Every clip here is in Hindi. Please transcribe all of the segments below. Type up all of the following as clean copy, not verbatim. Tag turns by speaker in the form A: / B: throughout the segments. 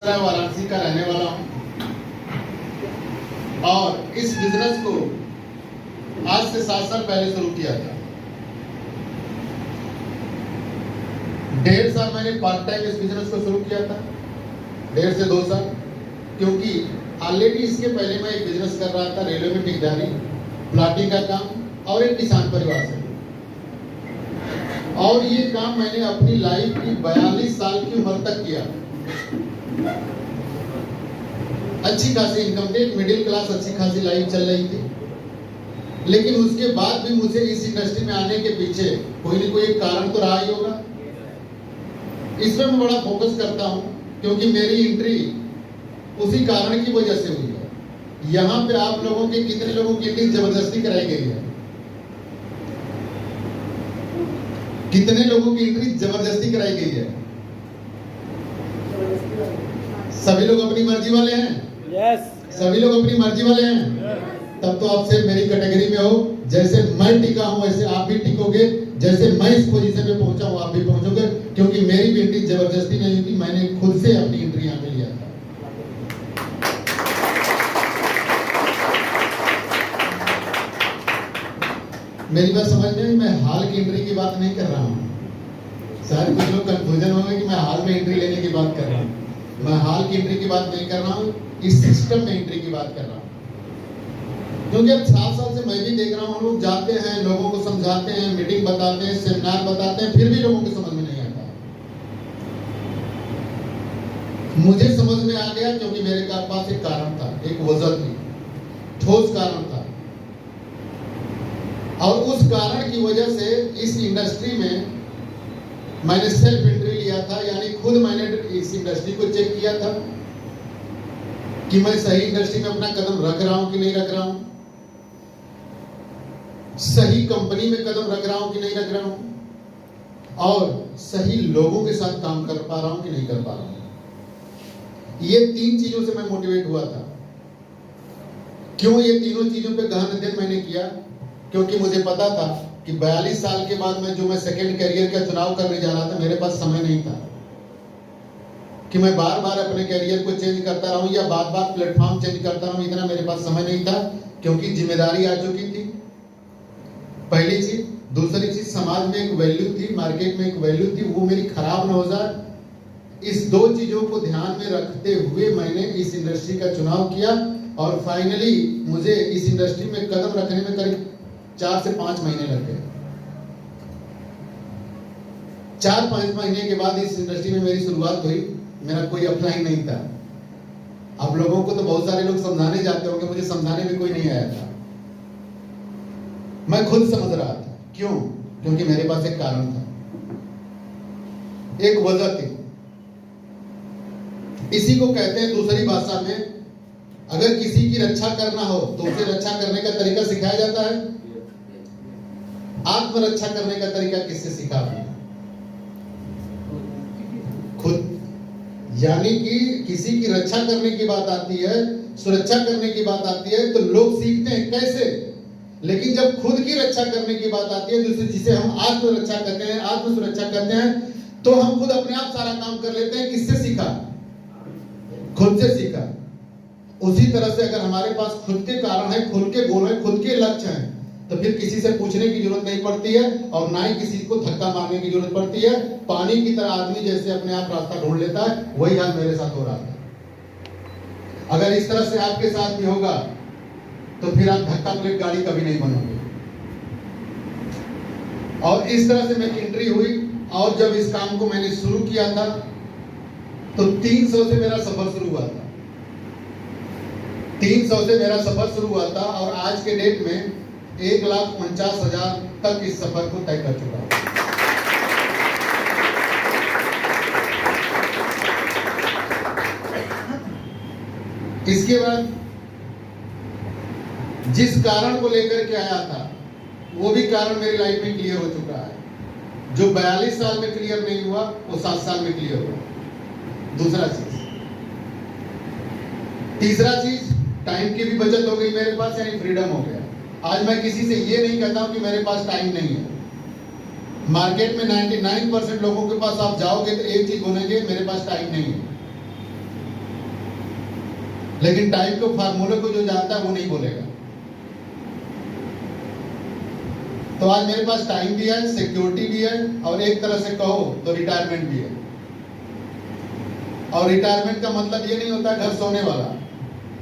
A: मैं वाराणसी का रहने वाला हूं और इस बिजनेस को आज से 7 साल पहले शुरू किया था। 1.5 साल मैंने पार्ट टाइम इस बिजनेस को शुरू किया था, 1.5 से 2 साल, क्योंकि ऑलरेडी इसके पहले मैं एक बिजनेस कर रहा था, रेलवे में ठेकेदारी, प्लाटिंग का काम और एक किसान परिवार से। और ये काम मैंने अपनी लाइफ की 42 साल की उम्र तक किया। अच्छी खासी इनकम थी, मिडिल क्लास अच्छी खासी लाइफ चल रही थी, लेकिन उसके बाद भी मुझे इस इंडस्ट्री में आने के पीछे कोई ना कोई एक कारण तो रहा ही होगा। इसमें मैं बड़ा फोकस करता हूं क्योंकि मेरी एंट्री उसी कारण की वजह से हुई है। यहाँ पे आप लोगों के कितने लोगों की एंट्री जबरदस्ती कराई गई है? कितने लोगों की एंट्री जबरदस्ती कराई गई है? सभी लोग अपनी मर्जी वाले हैं?
B: यस।
A: सभी लोग अपनी मर्जी वाले हैं? तब तो आप सिर्फ मेरी कैटेगरी में हो। जैसे मैं टिका हूं वैसे आप भी टिकोगे, जैसे मैं इस पोजीशन पे पहुंचा हूं आप भी पहुंचोगे, क्योंकि मेरी भी एंट्री जबरदस्ती नहीं हुई, मैंने खुद से अपनी एंट्री यहाँ पे लिया था। मेरी बात समझ में? मैं हाल की एंट्री की बात नहीं कर रहा हूँ। शायद कुछ लोग कंफ्यूजन होंगे कि मैं हाल में एंट्री लेने की बात कर रहा हूँ। मैं हाल की एंट्री की बात नहीं कर रहा हूँ, इस सिस्टम में एंट्री की बात कर रहा हूँ। क्योंकि अब 7 साल से मैं भी देख रहा हूँ, हम लोग जाते हैं, लोगों को समझाते हैं, मीटिंग बताते हैं, सेमिनार बताते हैं, फिर भी लोगों की समझ में नहीं आता। मुझे समझ में आ गया क्योंकि मेरे पास एक कारण था, एक वजह थी, ठोस कारण था। और उस कारण की वजह से इस इंडस्ट्री में मैंने सेल्फ एंट्री लिया था, यानी खुद मैंने इस इंडस्ट्री को चेक किया था कि मैं सही इंडस्ट्री में अपना कदम रख रहा हूं कि नहीं रख रहा हूं, सही कंपनी में कदम रख रहा हूं कि नहीं रख रहा हूं, और सही लोगों के साथ काम कर पा रहा हूं कि नहीं कर पा रहा हूं। ये 3 चीजों से मैं मोटिवेट हुआ था। क्यों ये तीनों चीजों पे गहन अध्ययन मैंने किया? क्योंकि मुझे पता था कि 42 साल के बाद मैं सेकंड करियर का चुनाव करने जा रहा था, मेरे पास समय नहीं था कि मैं बार बार अपने करियर को चेंज करता रहूं या बार बार प्लेटफॉर्म चेंज करता रहूं। इतना मेरे पास समय नहीं था क्योंकि जिम्मेदारी आ चुकी थी, पहली चीज। दूसरी चीज, समाज में एक वैल्यू थी, मार्केट में एक वैल्यू थी, वो मेरी खराब न हो जाए। इस 2 चीजों को ध्यान में रखते हुए मैंने इस इंडस्ट्री का चुनाव किया और फाइनली मुझे इस इंडस्ट्री में कदम रखने में करीब 4 से 5 महीने लग गए। 4-5 महीने के बाद इस इंडस्ट्री में मेरी शुरुआत हुई। मेरा कोई अपलाइन नहीं था। आप लोगों को तो बहुत सारे लोग समझाने जाते होंगे, मुझे समझाने में कोई नहीं आया था। मैं खुद समझ रहा था। क्यों? क्योंकि मेरे पास एक कारण था, एक वजह थी। इसी को कहते हैं दूसरी भाषा में, अगर किसी की रक्षा करना हो तो उसे रक्षा करने का तरीका सिखाया जाता है। आत्मरक्षा करने का तरीका किससे सीखा आपने? खुद। यानी कि किसी की रक्षा करने की बात आती है, सुरक्षा करने की बात आती है तो लोग सीखते हैं कैसे, लेकिन जब खुद की रक्षा करने की बात आती है, जिसे हम आत्मरक्षा कहते हैं, आत्म सुरक्षा कहते हैं, तो हम खुद अपने आप सारा काम कर लेते हैं। किससे सीखा? खुद से सीखा। उसी तरह से अगर हमारे पास खुद के कारण है, खुद के गोल है, खुद के लक्ष्य हैं, तो फिर किसी से पूछने की जरूरत नहीं पड़ती है और ना ही किसी को धक्का मारने की जरूरत पड़ती है। पानी की तरह आदमी जैसे अपने आप रास्ता ढूंढ लेता है, वही हाल मेरे साथ हो रहा था। अगर इस तरह से आपके साथ भी होगा तो फिर आप धक्का प्लेट गाड़ी कभी नहीं बनोगे। और इस तरह से मेरी एंट्री हुई और जब इस काम को मैंने शुरू किया था तो 300 से मेरा सफर शुरू हुआ था। 300 से मेरा सफर शुरू हुआ था और आज के डेट में 1,49,000 तक इस सफर को तय कर चुका हूं। इसके बाद जिस कारण को लेकर के आया था वो भी कारण मेरी लाइफ में क्लियर हो चुका है। जो 42 साल में क्लियर नहीं हुआ वो 7 साल में क्लियर हुआ। दूसरा चीज, तीसरा चीज, टाइम की भी बचत हो गई मेरे पास, यानी फ्रीडम हो गया। आज मैं किसी से ये नहीं कहता हूं कि मेरे पास टाइम नहीं है। मार्केट में 99% लोगों के पास आप जाओगे तो एक चीज बोलेंगे, मेरे पास टाइम नहीं है। लेकिन टाइम के फार्मूले को जो जानता है वो नहीं बोलेगा। तो आज मेरे पास टाइम भी है, सिक्योरिटी भी है, और एक तरह से कहो तो रिटायरमेंट भी है। और रिटायरमेंट का मतलब ये नहीं होता घर सोने वाला।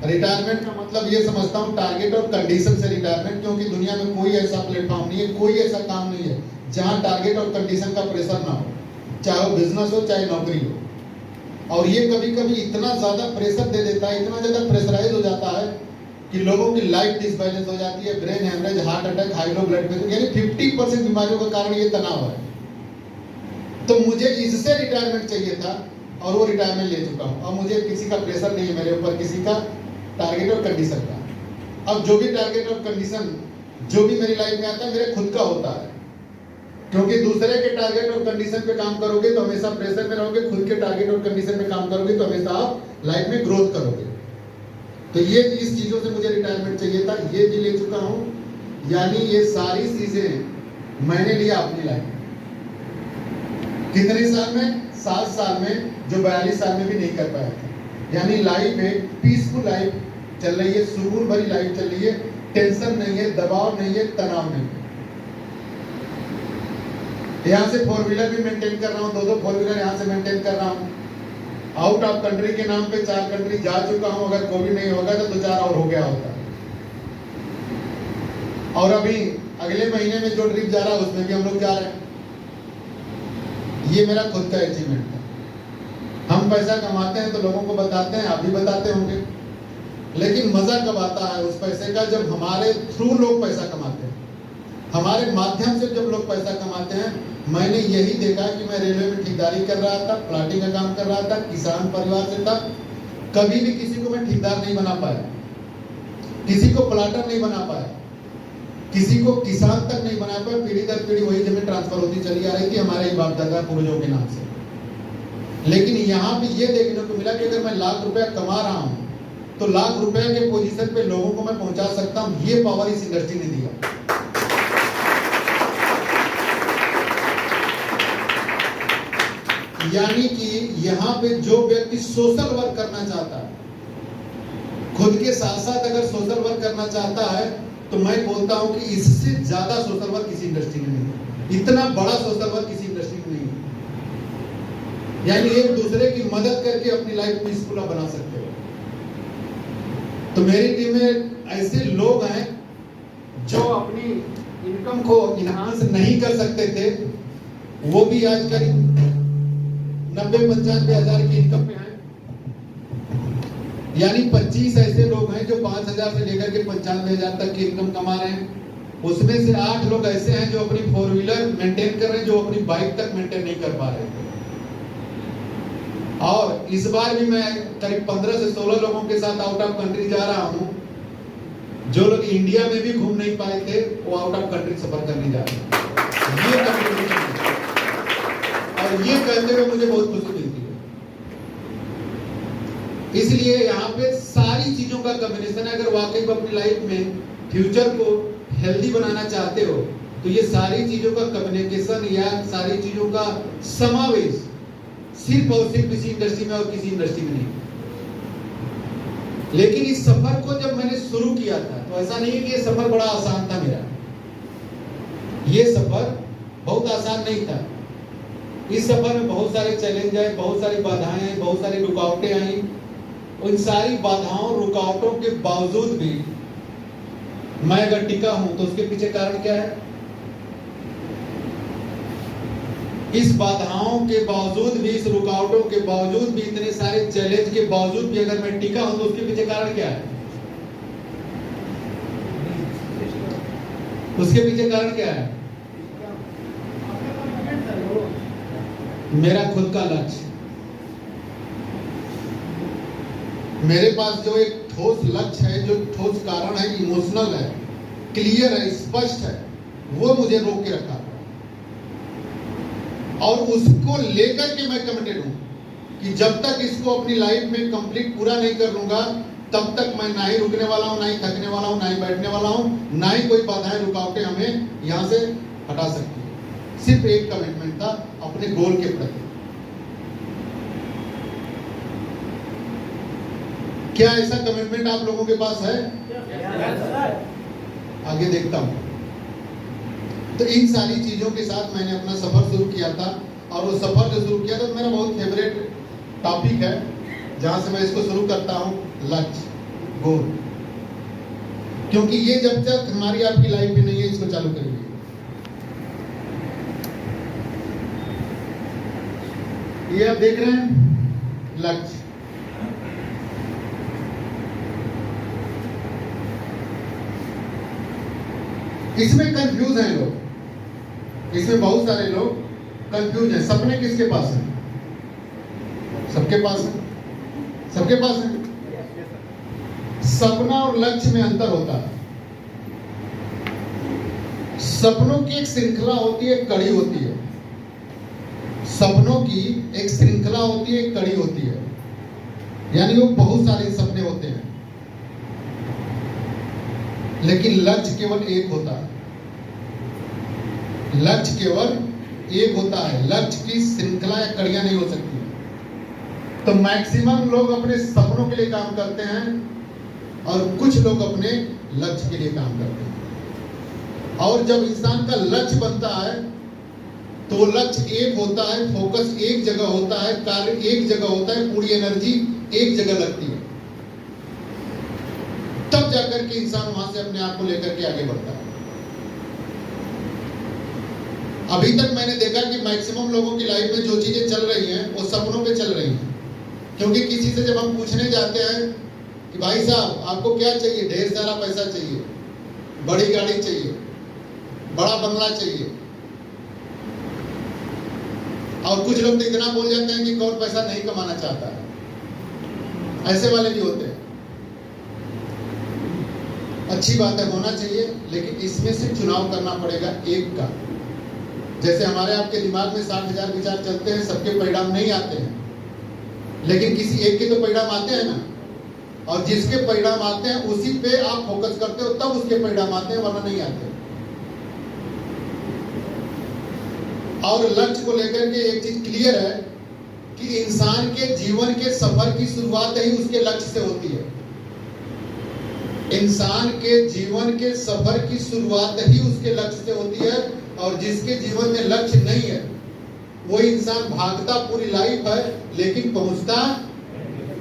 A: रिटायरमेंट का मतलब ये समझता हूँ टारगेट और कंडीशन से रिटायरमेंट, क्योंकि दुनिया में कोई ऐसा प्लेटफॉर्म नहीं है, कोई ऐसा काम नहीं है जहाँ टारगेट और कंडीशन का प्रेशर ना हो, चाहे वो बिजनेस हो चाहे नौकरी हो। और ये कभी कभी इतना ज्यादा प्रेशर दे देता है, इतना ज्यादा प्रेशराइज हो जाता है कि लोगों की लाइफ डिसबैलेंस हो जाती है, brain haemorrhage, heart attack, high low blood pressure, यानी 50% बीमारियों का कारण ये तनाव है। तो मुझे इससे रिटायरमेंट चाहिए था और वो रिटायरमेंट ले चुका हूँ। अब मुझे किसी का प्रेशर नहीं है मेरे ऊपर, किसी का टारगेट और कंडीशन का। अब जो भी टारगेट और कंडीशन जो भी मेरी लाइफ में आता है मेरे खुद का होता है, क्योंकि दूसरे के टारगेट और कंडीशन पे काम करोगे तो हमेशा प्रेशर में रहोगे, खुद के टारगेट और कंडीशन पे काम करोगे तो हमेशा आप लाइफ में ग्रोथ करोगे। तो ये इस चीजों से मुझे रिटायरमेंट चाहिए था, ये भी ले चुका हूं। यानी ये सारी चीजें मैंने लिया अपनी लाइफ में। कितने साल में? 7 साल में, जो 42 साल में भी नहीं कर पाया था। यानी लाइफ एक पीसफुल लाइफ चल रही है, सुकून भरी लाइफ चल रही है, टेंशन नहीं है, दबाव नहीं है, तनाव नहीं है। यहाँ से 4 व्हीलर भी मेंटेन कर रहा हूँ, 2-2 4 व्हीलर यहाँ से मेंटेन कर रहा हूँ। आउट ऑफ कंट्री के नाम पे 4 कंट्री जा चुका हूँ। अगर कोविड नहीं होगा तो 2-4 और हो गया होता। और अभी अगले महीने में जो ट्रिप जा रहा है उसमें भी हम लोग जा रहे हैं। ये मेरा खुद का अचीवमेंट है। हम पैसा कमाते हैं तो लोगों को बताते हैं, आप भी बताते होंगे, लेकिन मजा कब आता है उस पैसे का? जब हमारे थ्रू लोग पैसा कमाते हैं, हमारे माध्यम से जब लोग पैसा कमाते हैं। मैंने यही देखा कि मैं रेलवे में ठेकेदारी कर रहा था, प्लाटिंग का काम कर रहा था, किसान परिवार से था, कभी भी किसी को मैं ठेकेदार नहीं बना पाया, किसी को प्लाटर नहीं बना पाया, किसी को किसान तक नहीं बना पाया। पीढ़ी दर पीढ़ी वही जमीन ट्रांसफर होती चली आ रही थी हमारे बाप दादा पूर्वजों के नाम से। लेकिन यहाँ पे ये देखने को मिला कि अगर मैं लाख रुपया कमा रहा हूँ तो लाख रुपए के पोजीशन पे लोगों को मैं पहुंचा सकता हूँ। ये पावर इस इंडस्ट्री ने दिया। यानी कि यहाँ पे जो व्यक्ति सोशल वर्क करना चाहता है, खुद के साथ साथ अगर सोशल वर्क करना चाहता है, तो मैं बोलता हूं कि इससे ज्यादा सोशल वर्क किसी इंडस्ट्री में नहीं है, इतना बड़ा सोशल वर्क किसी इंडस्ट्री में नहीं है। यानी एक दूसरे की मदद करके अपनी लाइफ पीसफुल बना सकते हो। तो मेरी टीम में ऐसे लोग हैं जो अपनी इनकम को इनहांस नहीं कर सकते थे, वो भी आज करीब 90-95 हजार की इनकम पे हैं। यानी 25 ऐसे लोग हैं जो 5,000 से लेकर के 95,000 तक की इनकम कमा रहे हैं। उसमें से 8 लोग ऐसे हैं जो अपनी 4 व्हीलर मेंटेन कर रहे हैं, जो अपनी बाइक तक मेंटेन नहीं कर पा रहे थे। और इस बार भी मैं करीब 15 से 16 लोगों के साथ आउट ऑफ कंट्री जा रहा हूं। जो लोग इंडिया में भी घूम नहीं पाए थे वो आउट ऑफ कंट्री सफर करने जा रहे हैं। ये कंट्रीब्यूशन है और ये कहते हुए मुझे बहुत खुशी मिलती है। इसलिए यहाँ पे सारी चीजों का कॉम्बिनेशन है। अगर वाकई में अपनी लाइफ में फ्यूचर को हेल्दी बनाना चाहते हो तो ये सारी चीजों का कम्युनिकेशन या सारी चीजों का समावेश सिर्फ और सिर्फ किसी इंडस्ट्री में और किसी इंडस्ट्री में नहीं। लेकिन इस सफर को जब मैंने शुरू किया था तो ऐसा नहीं है कि ये सफर बड़ा आसान था मेरा। ये सफर बहुत आसान नहीं था। इस सफर में बहुत सारे चैलेंज आए, बहुत सारी बाधाएं आई, बहुत सारी रुकावटें आई। उन सारी बाधाओं रुकावटों के बावजूद भी मैं अगर टिका हूं तो उसके पीछे कारण क्या है? इस बाधाओं के बावजूद भी, इस रुकावटों के बावजूद भी, इतने सारे चैलेंज के बावजूद भी अगर मैं टिका हूं तो उसके पीछे कारण क्या है? उसके पीछे कारण क्या है? मेरा खुद का लक्ष्य। मेरे पास जो एक ठोस लक्ष्य है, जो ठोस कारण है, इमोशनल है, क्लियर है, स्पष्ट है, वो मुझे रोक के रखा और उसको लेकर के मैं कमिटेड हूं कि जब तक इसको अपनी लाइफ में कंप्लीट पूरा नहीं कर लूंगा तब तक मैं ना ही रुकने वाला हूं, ना ही थकने वाला हूं, ना ही बैठने वाला हूं, ना ही कोई बाधाएं रुकावटें हमें यहां से हटा सकती है। सिर्फ एक कमिटमेंट था अपने गोल के प्रति। क्या ऐसा कमिटमेंट आप लोगों के पास है? आगे देखता हूं। तो इन सारी चीजों के साथ मैंने अपना सफर शुरू किया था, और वो सफर जो शुरू किया था मेरा बहुत फेवरेट टॉपिक है, जहां से मैं इसको शुरू करता हूं, लक्ष्य, गोल। क्योंकि ये जब तक हमारी आपकी लाइफ में नहीं है, इसको चालू करेंगे। ये आप देख रहे हैं लक्ष्य। इसमें कंफ्यूज हैं लोग, इसमें बहुत सारे लोग कंफ्यूज हैं। सपने किसके पास हैं? सबके पास है, सबके पास है। सपना और लक्ष्य में अंतर होता है। सपनों की एक श्रृंखला होती है, एक कड़ी होती है। सपनों की एक श्रृंखला होती है, एक कड़ी होती है, यानी वो बहुत सारे सपने होते हैं, लेकिन लक्ष्य केवल एक होता है। लक्ष्य केवल एक होता है। लक्ष्य की श्रृंखला या कड़ियां नहीं हो सकती। तो मैक्सिमम लोग अपने सपनों के लिए काम करते हैं, और कुछ लोग अपने लक्ष्य के लिए काम करते हैं। और जब इंसान का लक्ष्य बनता है, तो लक्ष्य एक होता है, फोकस एक जगह होता है, कार्य एक जगह होता है, पूरी एनर्जी एक जगह लगती है, तब जाकर के इंसान वहां से अपने आप को लेकर के आगे बढ़ता है। अभी तक मैंने देखा कि मैक्सिमम लोगों की लाइफ में जो चीजें चल रही हैं, वो सपनों पे चल रही हैं। क्योंकि किसी से जब हम पूछने जाते हैं कि भाई साहब आपको क्या चाहिए, ढेर सारा पैसा चाहिए, बड़ी गाड़ी चाहिए, बड़ा बंगला चाहिए, और कुछ लोग तो इतना बोल जाते हैं कि कौन पैसा नहीं कमाना चाहता है। ऐसे वाले भी होते हैं। अच्छी बात है, होना चाहिए, लेकिन इसमें से चुनाव करना पड़ेगा एक का। जैसे हमारे आपके दिमाग में 60,000 विचार चलते हैं, सबके परिणाम नहीं आते हैं, लेकिन किसी एक के तो परिणाम आते हैं ना। और जिसके परिणाम आते हैं उसी पे आप फोकस करते हो, तब उसके परिणाम आते हैं, वरना नहीं आते। और लक्ष्य को लेकर के एक चीज क्लियर है कि इंसान के जीवन के सफर की शुरुआत ही उसके लक्ष्य से होती है। इंसान के जीवन के सफर की शुरुआत ही उसके लक्ष्य से होती है, और जिसके जीवन में लक्ष्य नहीं है, वो इंसान भागता पूरी लाइफ है, लेकिन पहुंचता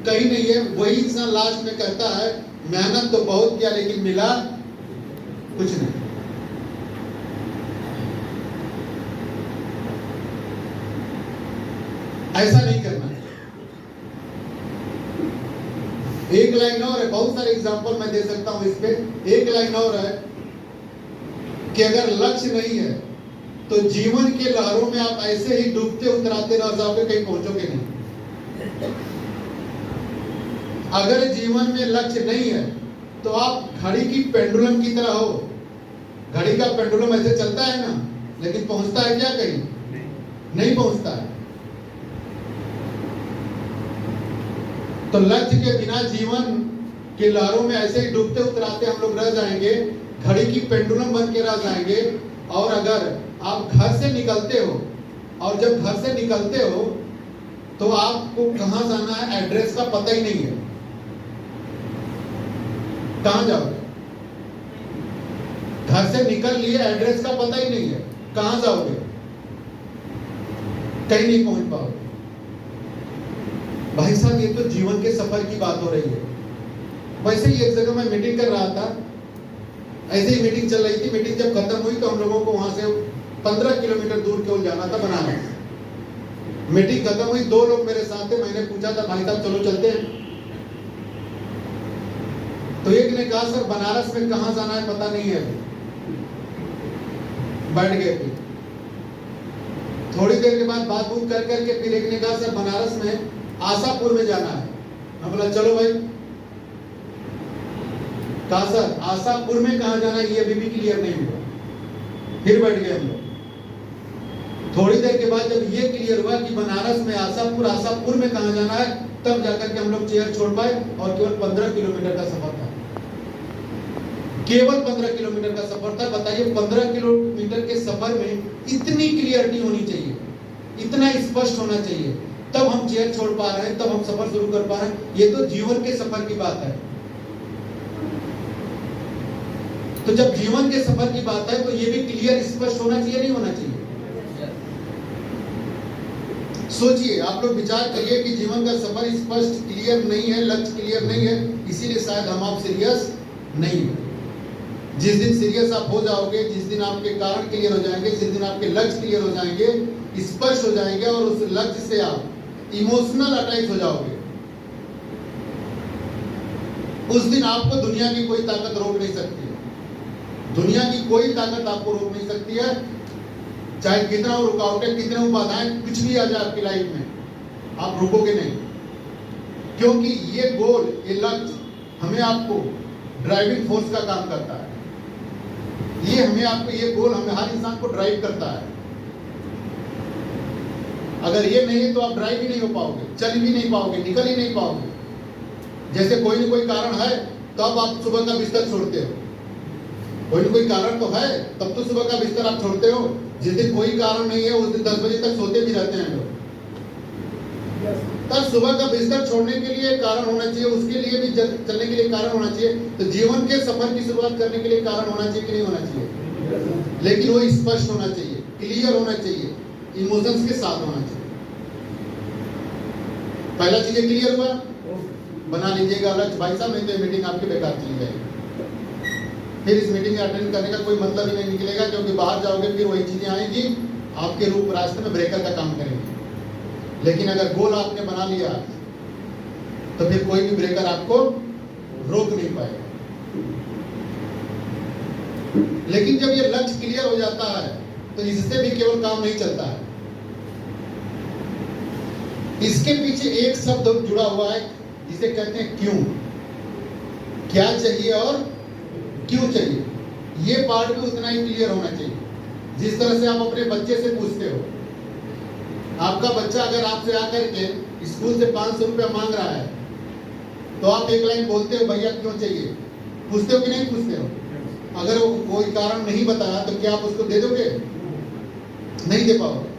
A: कहीं नहीं है। वही इंसान लास्ट में कहता है मेहनत तो बहुत किया, लेकिन मिला कुछ नहीं। ऐसा नहीं करना। एक लाइन और है, बहुत सारे एग्जांपल मैं दे सकता हूं इस पे। एक लाइन और है कि अगर लक्ष्य नहीं है तो जीवन के लहरों में आप ऐसे ही डूबते उतराते रह जाओगे, कहीं पहुंचोगे नहीं। अगर जीवन में लक्ष्य नहीं है तो आप घड़ी की पेंडुलम की तरह हो। घड़ी का पेंडुलम ऐसे चलता है ना, लेकिन पहुंचता है क्या कहीं? नहीं पहुंचता है। तो लक्ष्य के बिना जीवन के लहरों में ऐसे ही डूबते उतराते हम लोग रह जाएंगे, घड़ी की पेंडुलम बन के रह जाएंगे। और अगर आप घर से निकलते हो, और जब घर से निकलते हो तो आपको कहां जाना है, एड्रेस का पता ही नहीं है, कहां जाओगे? घर से निकल लिए, एड्रेस का पता ही नहीं है, कहां जाओगे? कहीं नहीं पहुंच पाओगे। भाई साहब, ये तो जीवन के सफर की बात हो रही है। वैसे ही एक जगह मैं मीटिंग कर रहा था, ऐसे ही मीटिंग चल रही थी। मीटिंग जब खत्म हुई तो हम लोगों को वहां से 15 किलोमीटर दूर केवल जाना था, बनारस। मीटिंग खत्म हुई, 2 लोग मेरे साथ थे। मैंने पूछा था भाई साहब चलो चलते हैं। तो एक ने कहा सर बनारस में कहां जाना है पता नहीं है। बैठ गए। फिर थोड़ी देर के बाद बात बूत कर करके फिर एक ने कहा सर बनारस में आशापुर में जाना है। मैं बोला चलो भाई। कहा सर आशापुर में कहां जाना है ये अभी भी क्लियर नहीं हुआ। फिर बैठ गए हम लोग। थोड़ी देर के बाद जब ये क्लियर हुआ कि बनारस में आशापुर में कहां जाना है, तब जाकर के हम लोग चेयर छोड़ पाए और केवल 15 किलोमीटर का सफर था। केवल 15 किलोमीटर का सफर था। बताइए 15 किलोमीटर के सफर में इतनी क्लियरिटी होनी चाहिए, इतना स्पष्ट होना चाहिए, तब हम चेयर छोड़ पा रहे हैं, तब हम सफर शुरू कर पा रहे हैं। ये तो जीवन के सफर की बात है। तो जब जीवन के सफर की बात है तो ये भी क्लियर स्पष्ट होना चाहिए, नहीं होना चाहिए? सोचिए, आप लोग विचार करिए कि जीवन का सफर स्पष्ट क्लियर नहीं है, लक्ष्य क्लियर नहीं है, इसीलिए शायद हम आप सीरियस नहीं है। जिस दिन सीरियस आप हो जाओगे, जिस दिन आपके कारण क्लियर हो जाएंगे, जिस दिन आपके लक्ष्य क्लियर हो जाएंगे, स्पष्ट हो जाएंगे और उस लक्ष्य से आप इमोशनल अटैच हो जाओगे, उस दिन आपको दुनिया की कोई ताकत रोक नहीं सकती है। दुनिया की कोई ताकत आपको रोक नहीं सकती है, चाहे कितना रुकावटें, कितने बाधाएं, कुछ भी आ जाए आपकी लाइफ में, आप रुकोगे नहीं। क्योंकि ये गोल, ये लक्ष्य हमें आपको ड्राइविंग फोर्स का काम करता है। ये हमें आपको, ये गोल हमें हर इंसान को ड्राइव करता है। अगर ये नहीं है तो आप ड्राइव ही नहीं हो पाओगे, चल भी नहीं पाओगे, निकल ही नहीं पाओगे। जैसे कोई ना कोई कारण है तो अब आप सुबह का बिस्तर छोड़ते हो, कोई ना कोई कारण तो है तब तो सुबह का बिस्तर आप छोड़ते हो। जिस दिन कोई कारण नहीं है उस दिन 10 बजे तक सोते भी रहते हैं लोग। तब सुबह का बिस्तर छोड़ने के लिए कारण होना चाहिए, उसके लिए भी चलने के लिए कारण होना चाहिए। तो जीवन के सफर की शुरुआत करने के लिए कारण होना चाहिए कि नहीं होना चाहिए? लेकिन वो स्पष्ट होना चाहिए, क्लियर होना चाहिए, इमोशंस के साथ होना चाहिए। पहला चीज क्लियर हुआ, बना लीजिएगा लक्ष्य। भाई साहब, नहीं तो मीटिंग आपकी बेकार चली जाएगी, फिर इस मीटिंग में अटेंड करने का कोई मतलब ही नहीं निकलेगा, क्योंकि बाहर जाओगे फिर वही चीजें आएंगी, आपके रूप रास्ते में ब्रेकर का काम करेंगे। लेकिन अगर गोल आपने बना लिया तो फिर कोई भी ब्रेकर आपको रोक नहीं पाएगा। लेकिन जब ये लक्ष्य क्लियर हो जाता है तो इससे भी केवल काम नहीं चलता है, इसके पीछे एक शब्द जुड़ा हुआ है जिसे कहते हैं क्यों। क्या चाहिए और क्यों चाहिए, ये पार्ट भी उतना ही क्लियर होना चाहिए। जिस तरह से आप अपने बच्चे से पूछते हो, आपका बच्चा अगर आपसे आकर के स्कूल से 500 रुपया मांग रहा है तो आप एक लाइन बोलते हो, भैया क्यों चाहिए? पूछते हो कि नहीं पूछते हो? अगर वो कोई कारण नहीं बताया तो क्या आप उसको दे दोगे? नहीं दे पाओगे।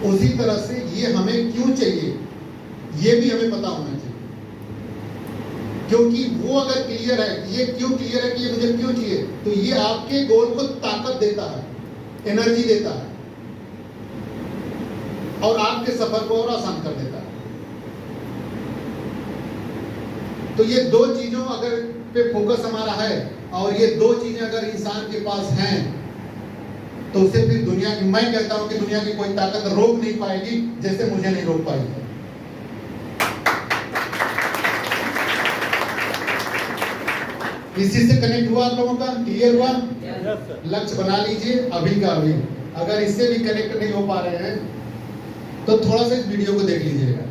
A: उसी तरह से ये हमें क्यों चाहिए ये भी हमें पता होना चाहिए, क्योंकि वो अगर क्लियर है, ये क्यों क्लियर है कि ये मुझे क्यों चाहिए, तो ये आपके गोल को ताकत देता है, एनर्जी देता है और आपके सफर को और आसान कर देता है। तो ये दो चीजों अगर पे फोकस हमारा है और ये दो चीजें अगर इंसान के पास हैं तो उसे फिर दुनिया की, मैं कहता हूं कि दुनिया की कोई ताकत रोक नहीं पाएगी, जैसे मुझे नहीं रोक पाई है। इसी से कनेक्ट हुआ आप लोगों का, क्लियर हुआ? लक्ष्य बना लीजिए अभी का अभी। अगर इससे भी कनेक्ट नहीं हो पा रहे हैं तो थोड़ा सा इस वीडियो को देख लीजिएगा।